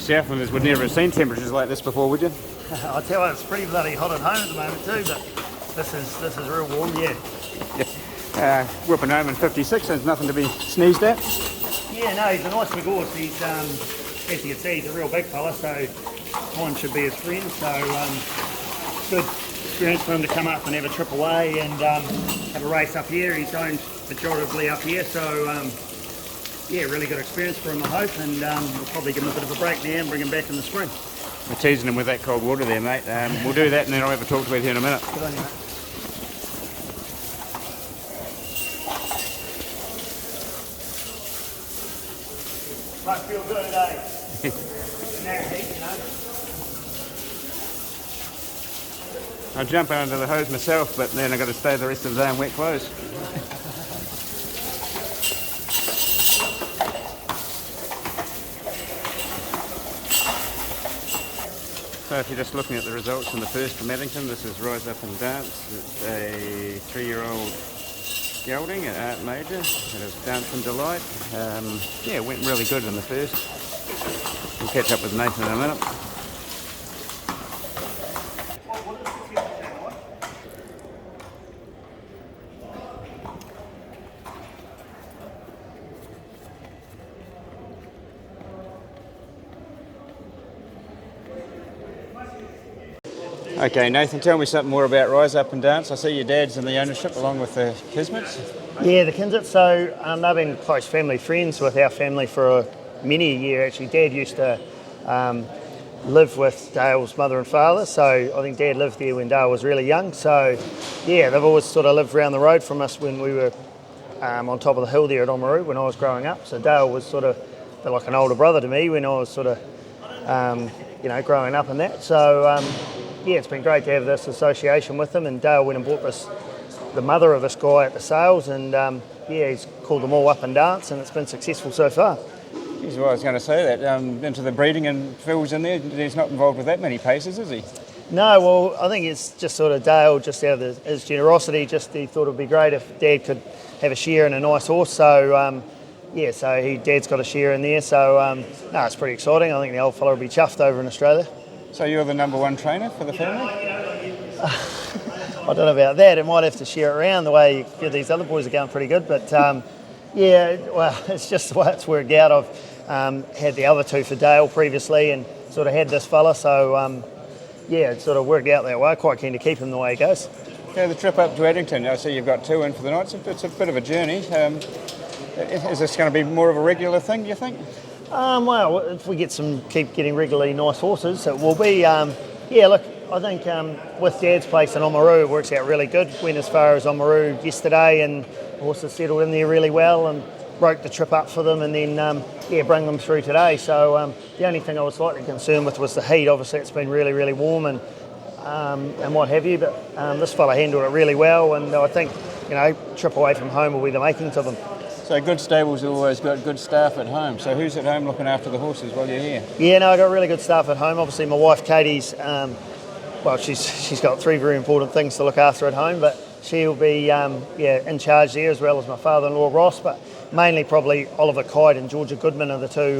Southlanders would never have seen temperatures like this before, would you? I tell you, it's pretty bloody hot at home at the moment too, but this is real warm, yeah. Whipping home in 56, there's nothing to be sneezed at. Yeah, no, he's a nice big horse. He's, as you can see, he's a real big fella, so mine should be his friend. So good experience for him to come up and have a trip away and have a race up here. He's owned pejoratively up here, so yeah, really good experience for him, I hope, and we'll probably give him a bit of a break now and bring him back in the spring. We're teasing him with that cold water there, mate. We'll do that and then I'll have a talk to you in a minute. Good on you, mate. Must feel good today. Heat, you know. I'll jump out under the hose myself, but then I've got to stay the rest of the day in wet clothes. So if you're just looking at the results from the first from Addington, this is Rise Up and Dance. It's a 3-year-old gelding at Art Major. It was Dance and Delight. Yeah, it went really good in the first. We'll catch up with Nathan in a minute. Okay, Nathan, tell me something more about Rise Up and Dance. I see your dad's in the ownership along with the Kismets. Yeah, the Kinsets. So they've been close family friends with our family for many a year. Actually, Dad used to live with Dale's mother and father. So I think Dad lived there when Dale was really young. So yeah, they've always sort of lived around the road from us when we were on top of the hill there at Oamaru when I was growing up. So Dale was sort of like an older brother to me when I was sort of growing up in that. So yeah, it's been great to have this association with them, and Dale went and bought the mother of this guy at the sales, and yeah, he's called them all Up and Dance, and it's been successful so far. Geez, well, I was going to say that, into the breeding and Phil's in there, he's not involved with that many paces, is he? No, well, I think it's just sort of Dale, just out of his generosity, just he thought it would be great if Dad could have a share in a nice horse, so yeah, so Dad's got a share in there, so no, it's pretty exciting. I think the old fella will be chuffed over in Australia. So you're the number one trainer for the family? I don't know about that. It might have to share it around the way a few of these other boys are going pretty good. But yeah, well, it's just the way it's worked out. I've had the other two for Dale previously and sort of had this fella. So yeah, it sort of worked out that way. Quite keen to keep him the way he goes. Yeah, the trip up to Addington, I see you've got 2 in for the night. It's a bit of a journey. Is this going to be more of a regular thing, do you think? Well, if we keep getting regularly nice horses, it will be. Yeah, look, I think with Dad's place in Oamaru, it works out really good. Went as far as Oamaru yesterday, and horses settled in there really well, and broke the trip up for them, and then yeah, bring them through today. So the only thing I was slightly concerned with was the heat. Obviously, it's been really, really warm and what have you, but this fella handled it really well, and I think trip away from home will be the making to them. So good stables have always got good staff at home. So who's at home looking after the horses while you're here? Yeah, no, I've got really good staff at home. Obviously, my wife Katie's, well, she's got 3 very important things to look after at home, but she'll be in charge there, as well as my father-in-law Ross. But mainly probably Oliver Kite and Georgia Goodman are the two.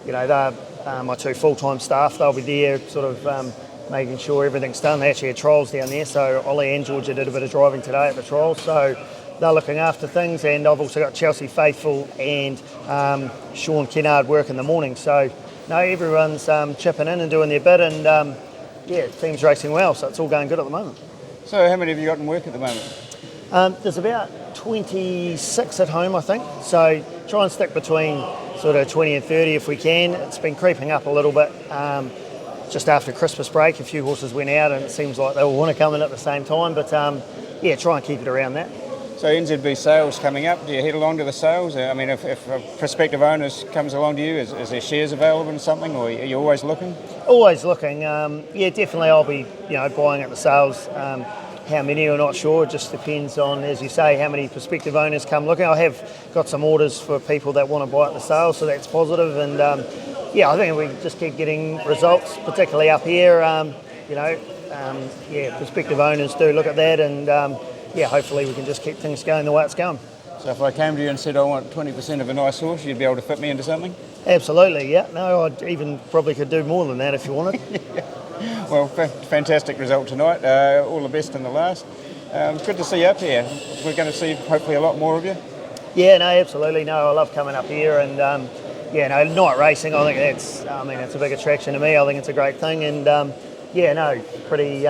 They're my 2 full-time staff. They'll be there, sort of making sure everything's done. They actually had trials down there, so Ollie and Georgia did a bit of driving today at the trials. So they're looking after things, and I've also got Chelsea Faithful and Sean Kennard work in the morning. So no, everyone's chipping in and doing their bit, and yeah, the team's racing well, so it's all going good at the moment. So how many have you got in work at the moment? There's about 26 at home, I think. So try and stick between sort of 20 and 30 if we can. It's been creeping up a little bit. Just after Christmas break, a few horses went out, and it seems like they all want to come in at the same time. But yeah, try and keep it around that. So NZB sales coming up, do you head along to the sales? I mean, if a prospective owner comes along to you, is there shares available in something, or are you always looking? Always looking. Yeah, definitely I'll be buying at the sales. How many, we're not sure. It just depends on, as you say, how many prospective owners come looking. I have got some orders for people that want to buy at the sales, so that's positive. And yeah, I think if we just keep getting results, particularly up here, yeah, prospective owners do look at that, and yeah, hopefully we can just keep things going the way it's going. So if I came to you and said I want 20% of a nice horse, you'd be able to fit me into something? Absolutely, yeah. No, I even probably could do more than that if you wanted. Well, fantastic result tonight. All the best in the last. Good to see you up here. We're going to see hopefully a lot more of you. Yeah, no, absolutely. No, I love coming up here and night racing. I think it's a big attraction to me. I think it's a great thing and pretty